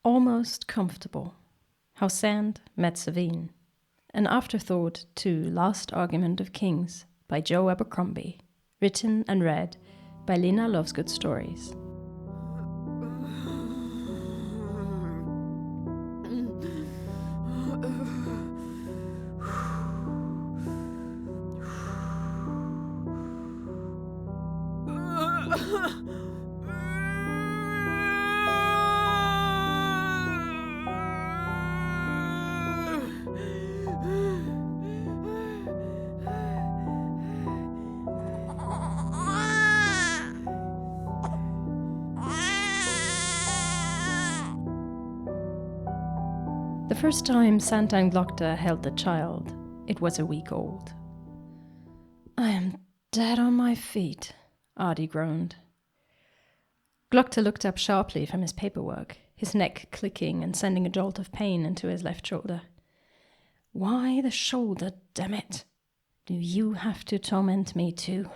Almost Comfortable. How Sand Met Savine. An Afterthought to Last Argument of Kings by Joe Abercrombie. Written and read by LenaLovesgoodStories. The first time Santa and Glokta held the child, it was a week old. "I am dead on my feet," Ardee groaned. Glokta looked up sharply from his paperwork, his neck clicking and sending a jolt of pain into his left shoulder. "Why the shoulder, damn it? Do you have to torment me too?"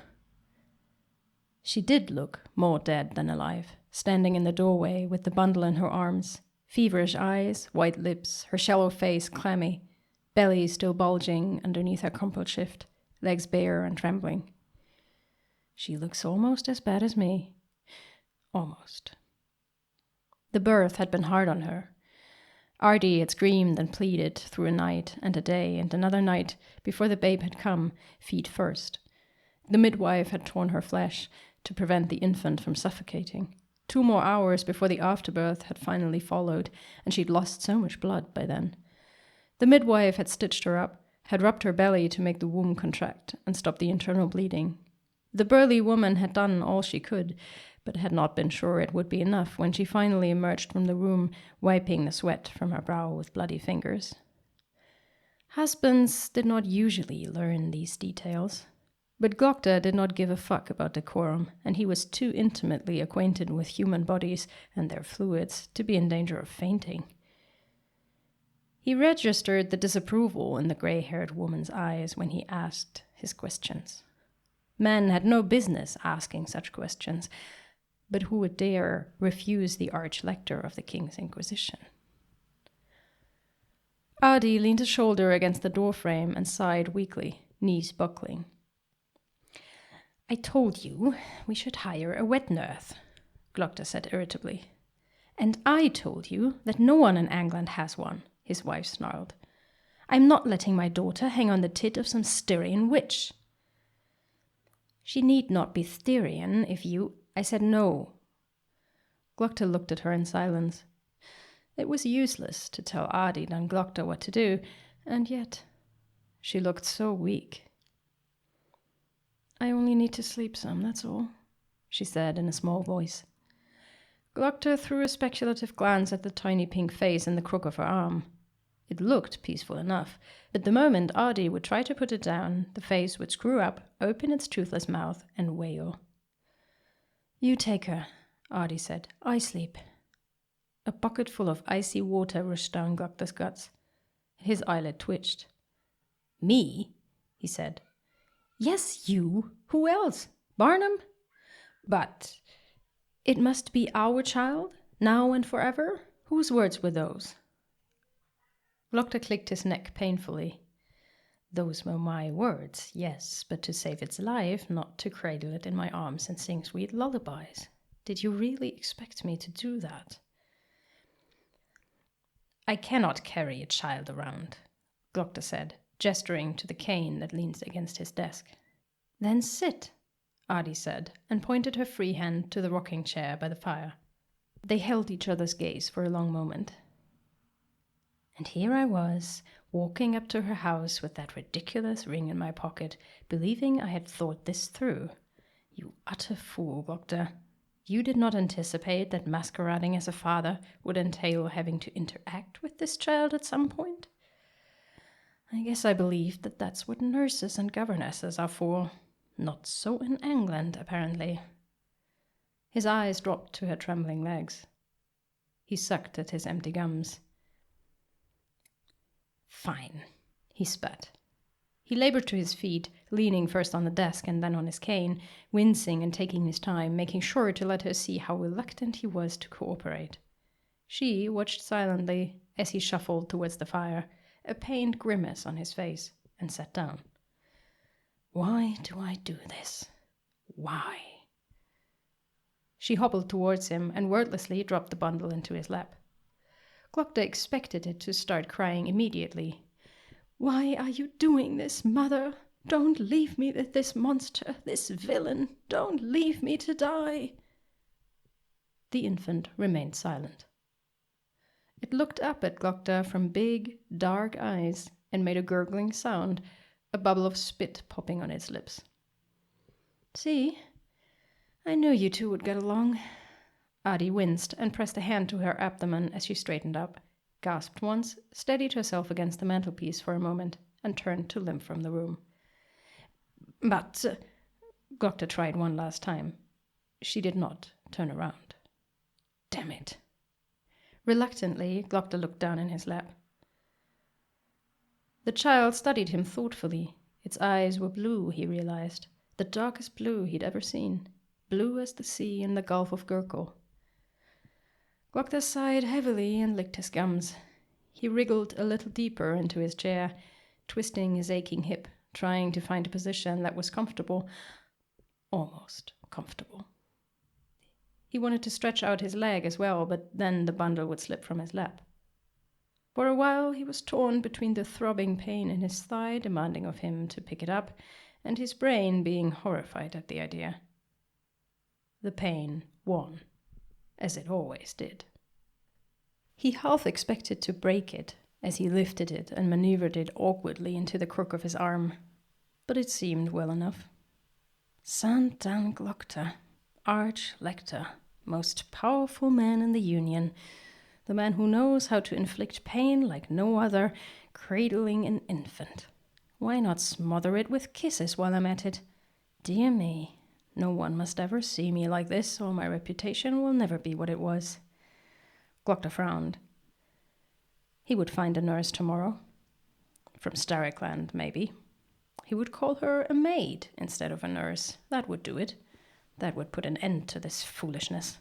She did look more dead than alive, standing in the doorway with the bundle in her arms. Feverish eyes, white lips, her shallow face clammy, belly still bulging underneath her crumpled shift, legs bare and trembling. "She looks almost as bad as me." Almost. The birth had been hard on her. Ardee had screamed and pleaded through a night and a day and another night before the babe had come, feet first. The midwife had torn her flesh to prevent the infant from suffocating. 2 more hours before the afterbirth had finally followed, and she'd lost so much blood by then. The midwife had stitched her up, had rubbed her belly to make the womb contract and stop the internal bleeding. The burly woman had done all she could, but had not been sure it would be enough when she finally emerged from the room, wiping the sweat from her brow with bloody fingers. Husbands did not usually learn these details. But Glokta did not give a fuck about decorum, and he was too intimately acquainted with human bodies and their fluids to be in danger of fainting. He registered the disapproval in the gray-haired woman's eyes when he asked his questions. Men had no business asking such questions, but who would dare refuse the arch-lector of the King's Inquisition? Ardee leaned a shoulder against the doorframe and sighed weakly, knees buckling. "I told you we should hire a wet nurse," Glokta said irritably. "And I told you that no one in England has one," his wife snarled. "I'm not letting my daughter hang on the tit of some Styrian witch." "She need not be Styrian if you—" "I said no." Glokta looked at her in silence. It was useless to tell Ardee and Glokta what to do, and yet she looked so weak. "I only need to sleep some, that's all," she said in a small voice. Glokta threw a speculative glance at the tiny pink face in the crook of her arm. It looked peaceful enough, but the moment Ardee would try to put it down, the face would screw up, open its toothless mouth, and wail. "You take her," Ardee said. "I sleep." A bucket full of icy water rushed down Glokta's guts. His eyelid twitched. "Me?" he said. "Yes, you. Who else? Barnam? But it must be our child, now and forever? Whose words were those?" Glokta clicked his neck painfully. "Those were my words, yes, but to save its life, not to cradle it in my arms and sing sweet lullabies. Did you really expect me to do that?" "I cannot carry a child around," Glokta said, gesturing to the cane that leaned against his desk. "Then sit," Ardee said, and pointed her free hand to the rocking chair by the fire. They held each other's gaze for a long moment. "And here I was, walking up to her house with that ridiculous ring in my pocket, believing I had thought this through. You utter fool, Glokta. You did not anticipate that masquerading as a father would entail having to interact with this child at some point? I guess I believed that that's what nurses and governesses are for. Not so in England, apparently." His eyes dropped to her trembling legs. He sucked at his empty gums. "Fine," he spat. He labored to his feet, leaning first on the desk and then on his cane, wincing and taking his time, making sure to let her see how reluctant he was to cooperate. She watched silently as he shuffled towards the fire, a pained grimace on his face, and sat down. Why do I do this? Why? She hobbled towards him and wordlessly dropped the bundle into his lap. Glokta expected it to start crying immediately. Why are you doing this, mother? Don't leave me with this monster, this villain. Don't leave me to die. The infant remained silent. It looked up at Glokta from big, dark eyes and made a gurgling sound, a bubble of spit popping on its lips. See, I knew you two would get along. Ardee winced and pressed a hand to her abdomen as she straightened up, gasped once, steadied herself against the mantelpiece for a moment, and turned to limp from the room. But Glokta tried one last time. She did not turn around. Damn it. Reluctantly, Glokta looked down in his lap. The child studied him thoughtfully. Its eyes were blue, he realized, the darkest blue he'd ever seen, blue as the sea in the Gulf of Gurkle. Glokta sighed heavily and licked his gums. He wriggled a little deeper into his chair, twisting his aching hip, trying to find a position that was comfortable, almost comfortable. He wanted to stretch out his leg as well, but then the bundle would slip from his lap. For a while he was torn between the throbbing pain in his thigh demanding of him to pick it up, and his brain being horrified at the idea. The pain won, as it always did. He half expected to break it as he lifted it and maneuvered it awkwardly into the crook of his arm, but it seemed well enough. Santan Glokta, Arch-Lector, most powerful man in the Union, the man who knows how to inflict pain like no other, cradling an infant. Why not smother it with kisses while I'm at it? Dear me, no one must ever see me like this, or my reputation will never be what it was. Glokta frowned. He would find a nurse tomorrow. From Starrickland, maybe. He would call her a maid instead of a nurse. That would do it. That would put an end to this foolishness.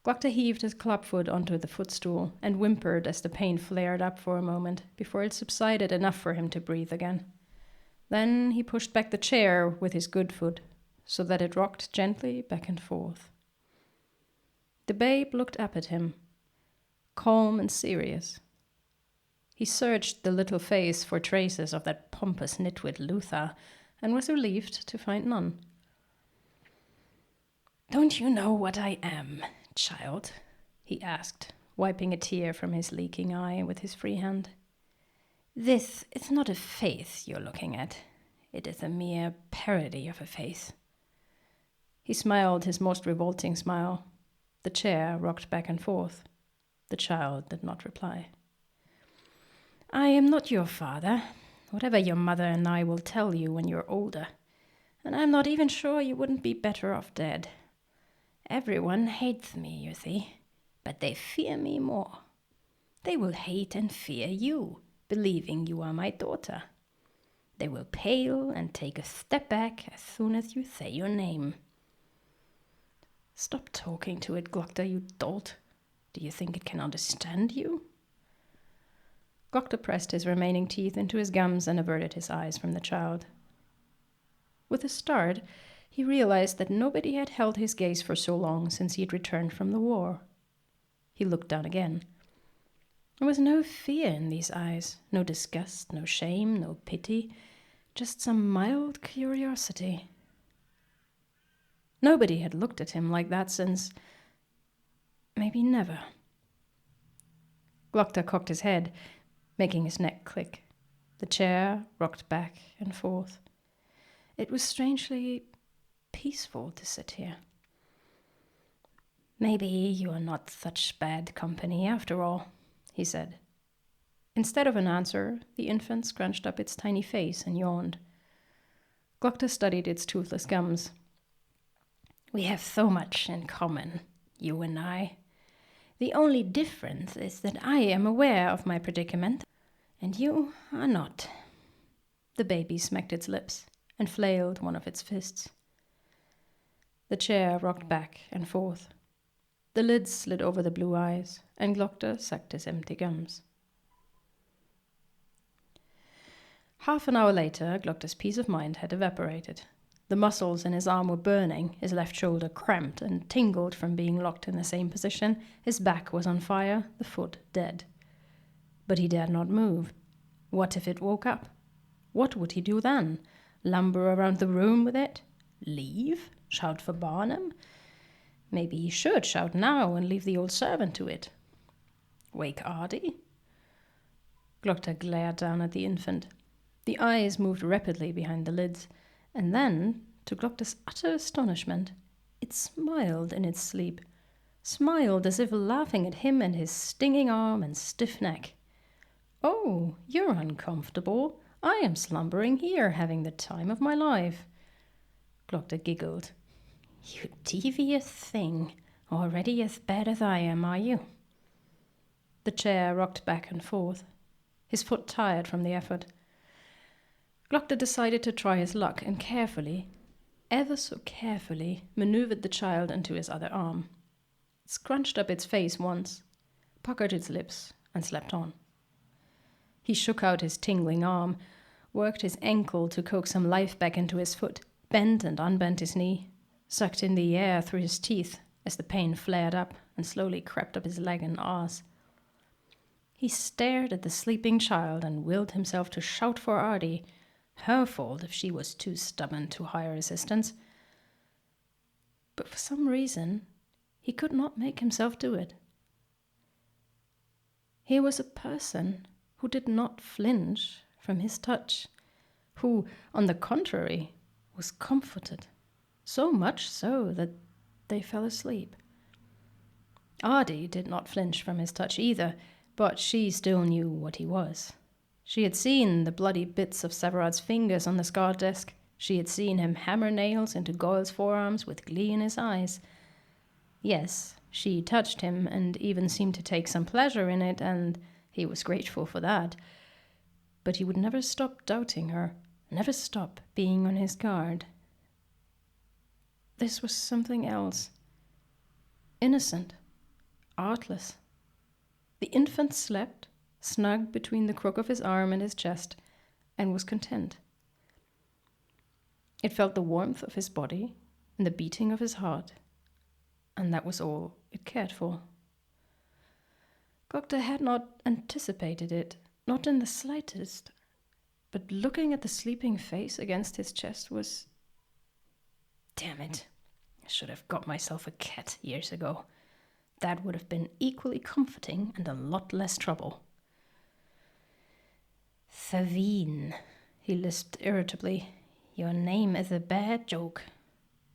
Glokta heaved his clubfoot onto the footstool and whimpered as the pain flared up for a moment before it subsided enough for him to breathe again. Then he pushed back the chair with his good foot so that it rocked gently back and forth. The babe looked up at him, calm and serious. He searched the little face for traces of that pompous nitwit Luther and was relieved to find none. Don't you know what I am, child? He asked, wiping a tear from his leaking eye with his free hand. This is not a face you're looking at. It is a mere parody of a face. He smiled his most revolting smile. The chair rocked back and forth. The child did not reply. I am not your father, whatever your mother and I will tell you when you're older, and I'm not even sure you wouldn't be better off dead. Everyone hates me, you see, but they fear me more. They will hate and fear you, believing you are my daughter. They will pale and take a step back as soon as you say your name. Stop talking to it, Glokta, you dolt. Do you think it can understand you? Glokta pressed his remaining teeth into his gums and averted his eyes from the child. With a start, he realized that nobody had held his gaze for so long since he had returned from the war. He looked down again. There was no fear in these eyes, no disgust, no shame, no pity, just some mild curiosity. Nobody had looked at him like that since... maybe never. Glokta cocked his head, making his neck click. The chair rocked back and forth. It was strangely peaceful to sit here. Maybe you are not such bad company after all, he said. Instead of an answer, the infant scrunched up its tiny face and yawned. Glokta studied its toothless gums. We have so much in common, you and I. The only difference is that I am aware of my predicament, and you are not. The baby smacked its lips and flailed one of its fists. The chair rocked back and forth. The lids slid over the blue eyes, and Glokta sucked his empty gums. Half an hour later, Glokta's peace of mind had evaporated. The muscles in his arm were burning, his left shoulder cramped and tingled from being locked in the same position, his back was on fire, the foot dead. But he dared not move. What if it woke up? What would he do then? Lumber around the room with it? Leave? Shout for Barnam? Maybe he should shout now and leave the old servant to it. Wake Ardee? Glokta glared down at the infant. The eyes moved rapidly behind the lids, and then, to Glokta's utter astonishment, it smiled in its sleep. Smiled as if laughing at him and his stinging arm and stiff neck. "Oh, you're uncomfortable. I am slumbering here, having the time of my life." Glokta giggled. "You devious thing. Already as bad as I am, are you?" The chair rocked back and forth. His foot tired from the effort. Glokta decided to try his luck and carefully, ever so carefully, maneuvered the child into his other arm. It scrunched up its face once, puckered its lips, and slept on. He shook out his tingling arm, worked his ankle to coax some life back into his foot, bent and unbent his knee, sucked in the air through his teeth as the pain flared up and slowly crept up his leg and arse. He stared at the sleeping child and willed himself to shout for Ardee. Her fault if she was too stubborn to hire assistance. But for some reason, he could not make himself do it. He was a person who did not flinch from his touch, who, on the contrary, was comforted, so much so that they fell asleep. Ardee did not flinch from his touch either, but she still knew what he was. She had seen the bloody bits of Severad's fingers on the scarred desk. She had seen him hammer nails into Goyle's forearms with glee in his eyes. Yes, she touched him and even seemed to take some pleasure in it, and he was grateful for that. But he would never stop doubting her, never stop being on his guard. This was something else. Innocent, artless. The infant slept, snug between the crook of his arm and his chest, and was content. It felt the warmth of his body and the beating of his heart, and that was all it cared for. Glokta had not anticipated it, not in the slightest, but looking at the sleeping face against his chest was... Damn it, I should have got myself a cat years ago. That would have been equally comforting and a lot less trouble. "Savine," he lisped irritably. "Your name is a bad joke.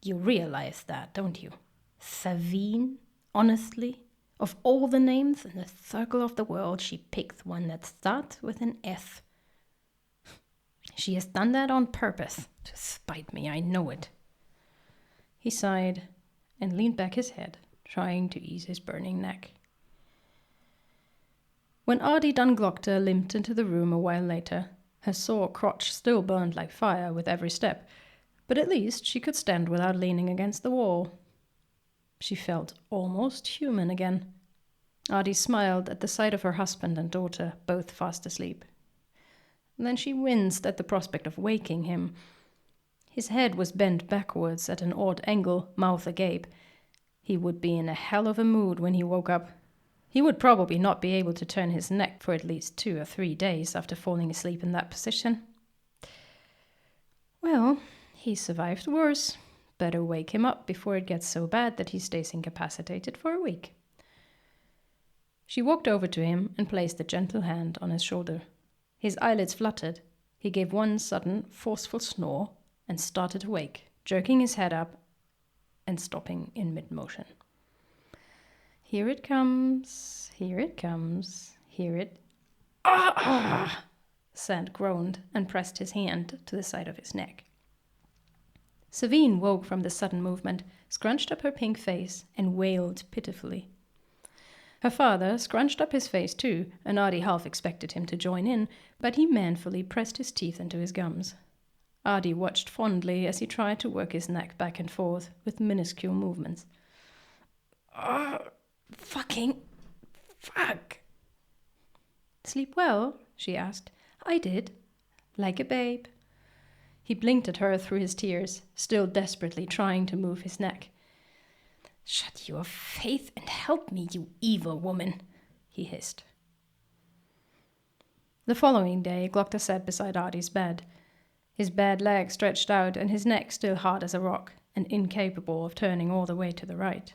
You realize that, don't you? Savine? Honestly? Of all the names in the circle of the world, she picked one that starts with an S. She has done that on purpose, to spite me, I know it." He sighed and leaned back his head, trying to ease his burning neck. When Ardee Glokta limped into the room a while later, her sore crotch still burned like fire with every step, but at least she could stand without leaning against the wall. She felt almost human again. Ardee smiled at the sight of her husband and daughter, both fast asleep. Then she winced at the prospect of waking him. His head was bent backwards at an odd angle, mouth agape. He would be in a hell of a mood when he woke up. He would probably not be able to turn his neck for at least 2 or 3 days after falling asleep in that position. Well, he survived worse. Better wake him up before it gets so bad that he stays incapacitated for a week. She walked over to him and placed a gentle hand on his shoulder. His eyelids fluttered. He gave one sudden, forceful snore and started awake, jerking his head up and stopping in mid-motion. "Here it comes, here it comes, here it..." "Ah!" Sand groaned and pressed his hand to the side of his neck. Savine woke from the sudden movement, scrunched up her pink face, and wailed pitifully. Her father scrunched up his face too, and Ardee half expected him to join in, but he manfully pressed his teeth into his gums. Ardee watched fondly as he tried to work his neck back and forth with minuscule movements. Oh, fucking fuck. Sleep well? She asked. I did. Like a babe. He blinked at her through his tears, still desperately trying to move his neck. Shut your faith and help me, you evil woman, he hissed. The following day, Glokta sat beside Ardee's bed, his bad leg stretched out and his neck still hard as a rock and incapable of turning all the way to the right.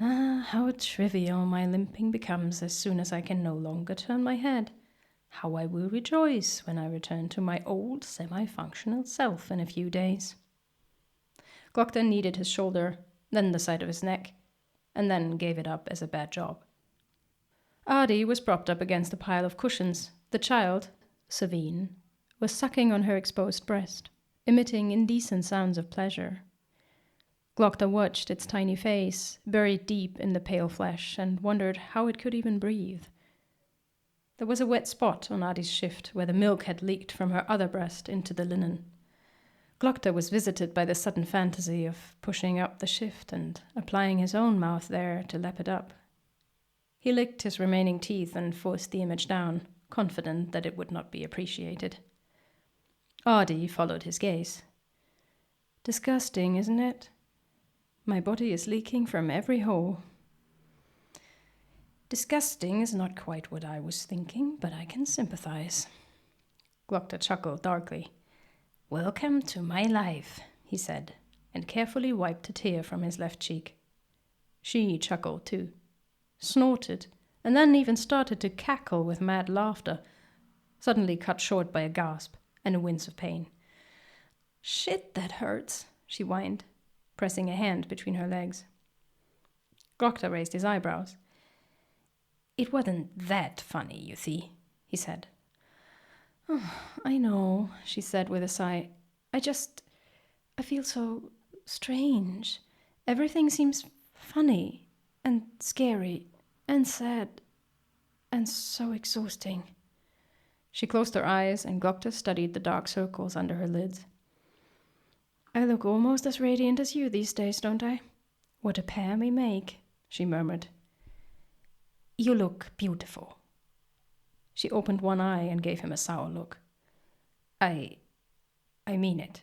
Ah, how trivial my limping becomes as soon as I can no longer turn my head. How I will rejoice when I return to my old, semi-functional self in a few days. Glokta kneaded his shoulder, then the side of his neck, and then gave it up as a bad job. Ardee was propped up against a pile of cushions. The child, Savine, was sucking on her exposed breast, emitting indecent sounds of pleasure. Glokta watched its tiny face, buried deep in the pale flesh, and wondered how it could even breathe. There was a wet spot on Ardee's shift where the milk had leaked from her other breast into the linen. Glokta was visited by the sudden fantasy of pushing up the shift and applying his own mouth there to lap it up. He licked his remaining teeth and forced the image down, confident that it would not be appreciated. Ardee followed his gaze. Disgusting, isn't it? My body is leaking from every hole. Disgusting is not quite what I was thinking, but I can sympathize. Glokta chuckled darkly. Welcome to my life, he said, and carefully wiped a tear from his left cheek. She chuckled too, snorted, and then even started to cackle with mad laughter, suddenly cut short by a gasp and a wince of pain. Shit, that hurts, she whined, pressing a hand between her legs. Glokta raised his eyebrows. It wasn't that funny, you see, he said. Oh, I know, she said with a sigh. I feel so strange. Everything seems funny and scary and sad and so exhausting. She closed her eyes and Glokta studied the dark circles under her lids. I look almost as radiant as you these days, don't I? What a pair we make, she murmured. You look beautiful. She opened one eye and gave him a sour look. I mean it,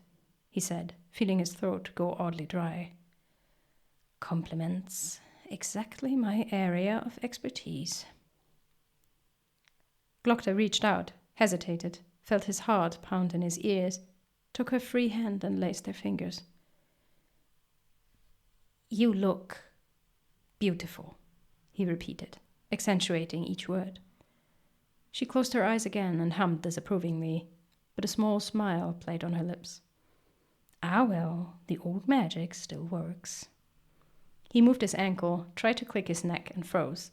he said, feeling his throat go oddly dry. Compliments, exactly my area of expertise. Glokta reached out, hesitated, felt his heart pound in his ears, took her free hand and laced their fingers. You look beautiful, he repeated, accentuating each word. She closed her eyes again and hummed disapprovingly, but a small smile played on her lips. Ah well, the old magic still works. He moved his ankle, tried to click his neck, and froze.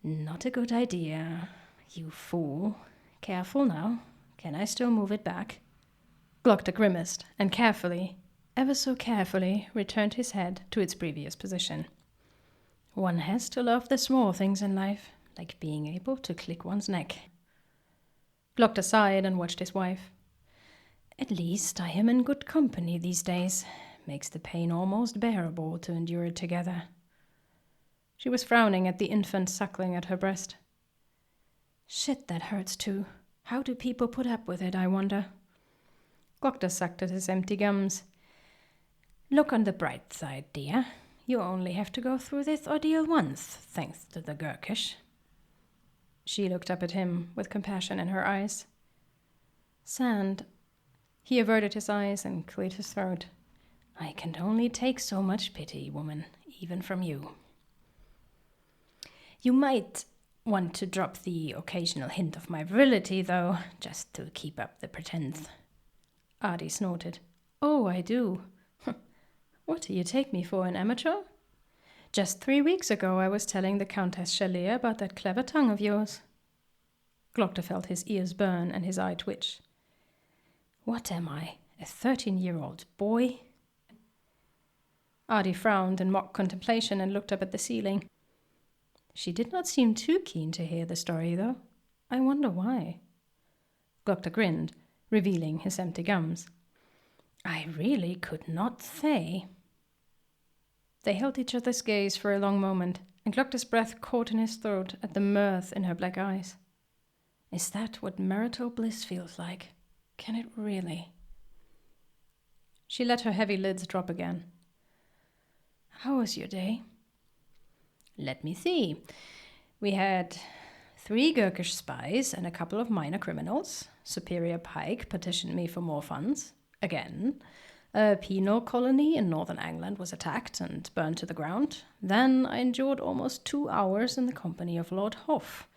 Not a good idea, you fool. Careful now. Can I still move it back? Glokta grimaced and carefully, ever so carefully, returned his head to its previous position. One has to love the small things in life, like being able to click one's neck. Glokta sighed and watched his wife. At least I am in good company these days. Makes the pain almost bearable to endure it together. She was frowning at the infant suckling at her breast. Shit, that hurts too. How do people put up with it, I wonder? Glokta sucked at his empty gums. Look on the bright side, dear. You only have to go through this ordeal once, thanks to the Gurkish. She looked up at him with compassion in her eyes. Sand. He averted his eyes and cleared his throat. I can only take so much pity, woman, even from you. You might want to drop the occasional hint of my virility, though, just to keep up the pretense. Ardee snorted. Oh, I do. What do you take me for, an amateur? Just 3 weeks ago I was telling the Countess Chalet about that clever tongue of yours. Glokta felt his ears burn and his eye twitch. What am I, a 13-year-old boy? Ardee frowned in mock contemplation and looked up at the ceiling. She did not seem too keen to hear the story, though. I wonder why. Glokta grinned, revealing his empty gums. I really could not say. They held each other's gaze for a long moment, and Glokta's breath caught in his throat at the mirth in her black eyes. Is that what marital bliss feels like? Can it really? She let her heavy lids drop again. How was your day? Let me see. We had 3 Gurkish spies and a couple of minor criminals. Superior Pike petitioned me for more funds. Again. A penal colony in northern England was attacked and burned to the ground. Then I endured almost 2 hours in the company of Lord Hoff.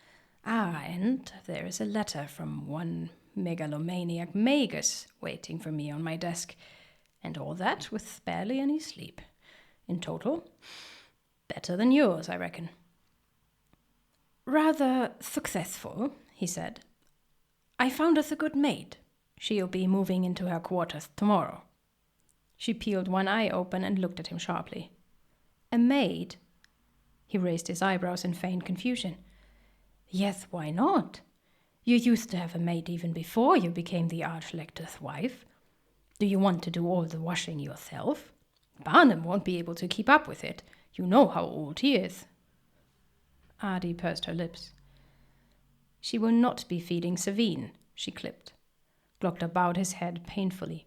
And there is a letter from one megalomaniac magus waiting for me on my desk. And all that with barely any sleep. In total, better than yours, I reckon. Rather successful, he said. I found us a good maid. She'll be moving into her quarters tomorrow. She peeled one eye open and looked at him sharply. A maid? He raised his eyebrows in feigned confusion. Yes, why not? You used to have a maid even before you became the Archlector's wife. Do you want to do all the washing yourself? Barnam won't be able to keep up with it. You know how old he is. Ardee pursed her lips. She will not be feeding Savine, she clipped. Glokta bowed his head painfully.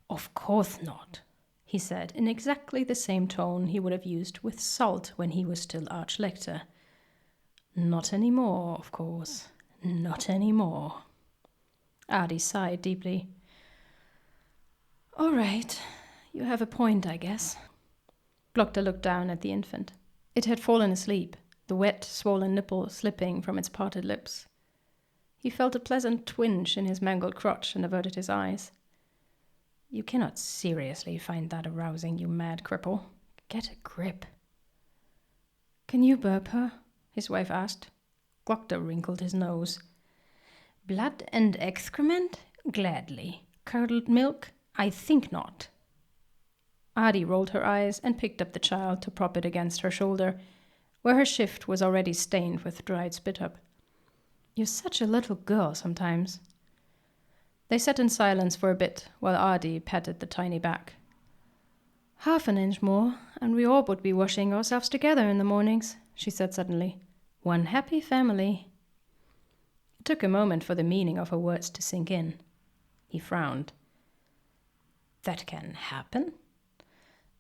Of course not, he said in exactly the same tone he would have used with Salt when he was still Archlector. Not anymore, of course. Not anymore. Ardee sighed deeply. All right, you have a point, I guess. Glokta looked down at the infant. It had fallen asleep, the wet, swollen nipple slipping from its parted lips. He felt a pleasant twinge in his mangled crotch and averted his eyes. You cannot seriously find that arousing, you mad cripple. Get a grip. Can you burp her? His wife asked. Glokta wrinkled his nose. Blood and excrement? Gladly. Curdled milk? I think not. Ardee rolled her eyes and picked up the child to prop it against her shoulder, where her shift was already stained with dried spit-up. You're such a little girl sometimes. They sat in silence for a bit while Ardee patted the tiny back. Half an inch more, and we all would be washing ourselves together in the mornings, she said suddenly. One happy family. It took a moment for the meaning of her words to sink in. He frowned. That can happen?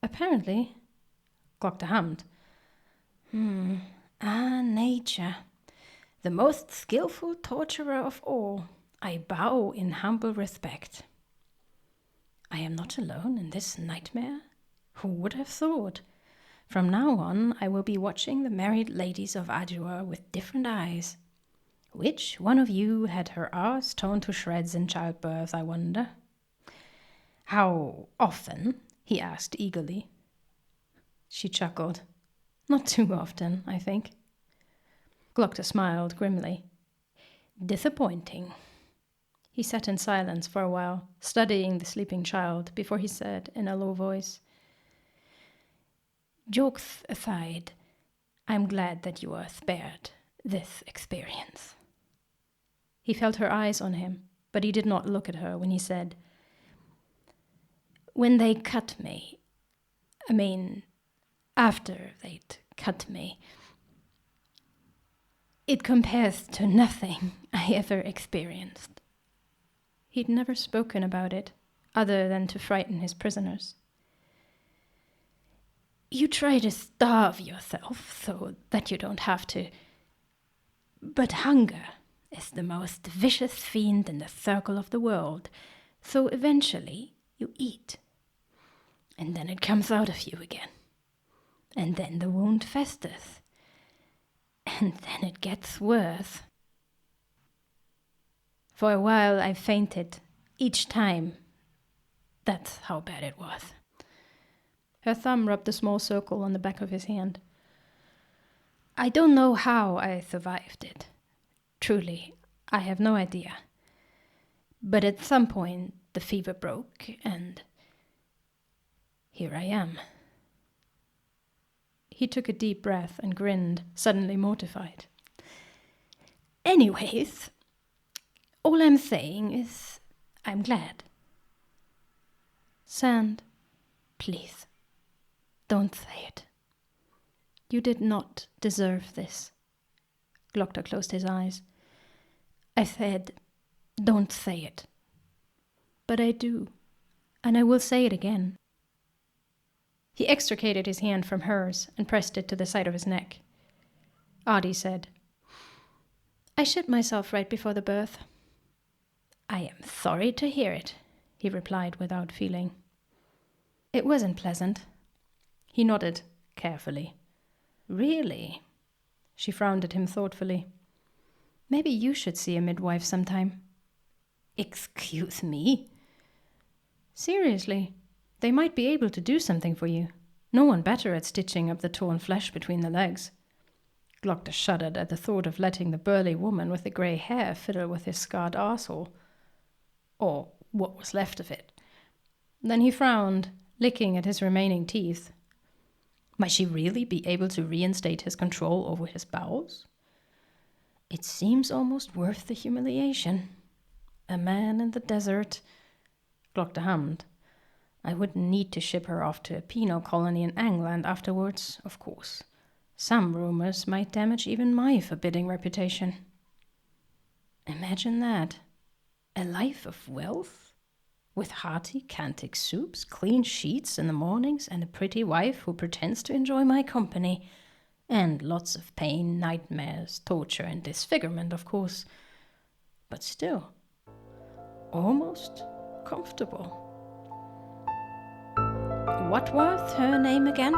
Apparently. Glokta hummed. Nature. The most skillful torturer of all. I bow in humble respect. I am not alone in this nightmare. Who would have thought? From now on, I will be watching the married ladies of Adua with different eyes. Which one of you had her arse torn to shreds in childbirth, I wonder? How often? He asked eagerly. She chuckled. Not too often, I think. Glokta smiled grimly. Disappointing. He sat in silence for a while, studying the sleeping child, before he said in a low voice, Jokes aside, I'm glad that you are spared this experience. He felt her eyes on him, but he did not look at her when he said, When they cut me, after they'd cut me, it compares to nothing I ever experienced. He'd never spoken about it, other than to frighten his prisoners. You try to starve yourself so that you don't have to. But hunger is the most vicious fiend in the circle of the world, so eventually you eat. And then it comes out of you again. And then the wound festers. And then it gets worse. For a while I fainted, each time. That's how bad it was. Her thumb rubbed a small circle on the back of his hand. I don't know how I survived it. Truly, I have no idea. But at some point the fever broke, and here I am. He took a deep breath and grinned, suddenly mortified. Anyways, all I'm saying is I'm glad. Sand, please. Don't say it. You did not deserve this. Glokta closed his eyes. I said, don't say it. But I do, and I will say it again. He extricated his hand from hers and pressed it to the side of his neck. Ardee said, I shit myself right before the birth. I am sorry to hear it, he replied without feeling. It wasn't pleasant. He nodded carefully. Really? She frowned at him thoughtfully. Maybe you should see a midwife sometime. Excuse me? Seriously, they might be able to do something for you. No one better at stitching up the torn flesh between the legs. Glokta shuddered at the thought of letting the burly woman with the grey hair fiddle with his scarred arsehole. Or what was left of it. Then he frowned, licking at his remaining teeth. Might she really be able to reinstate his control over his bowels? It seems almost worth the humiliation. A man in the desert. Glokta hummed. I wouldn't need to ship her off to a penal colony in England afterwards, of course. Some rumors might damage even my forbidding reputation. Imagine that. A life of wealth? With hearty Cantic soups, clean sheets in the mornings, and a pretty wife who pretends to enjoy my company. And lots of pain, nightmares, torture, and disfigurement, of course. But still, almost comfortable. What was her name again?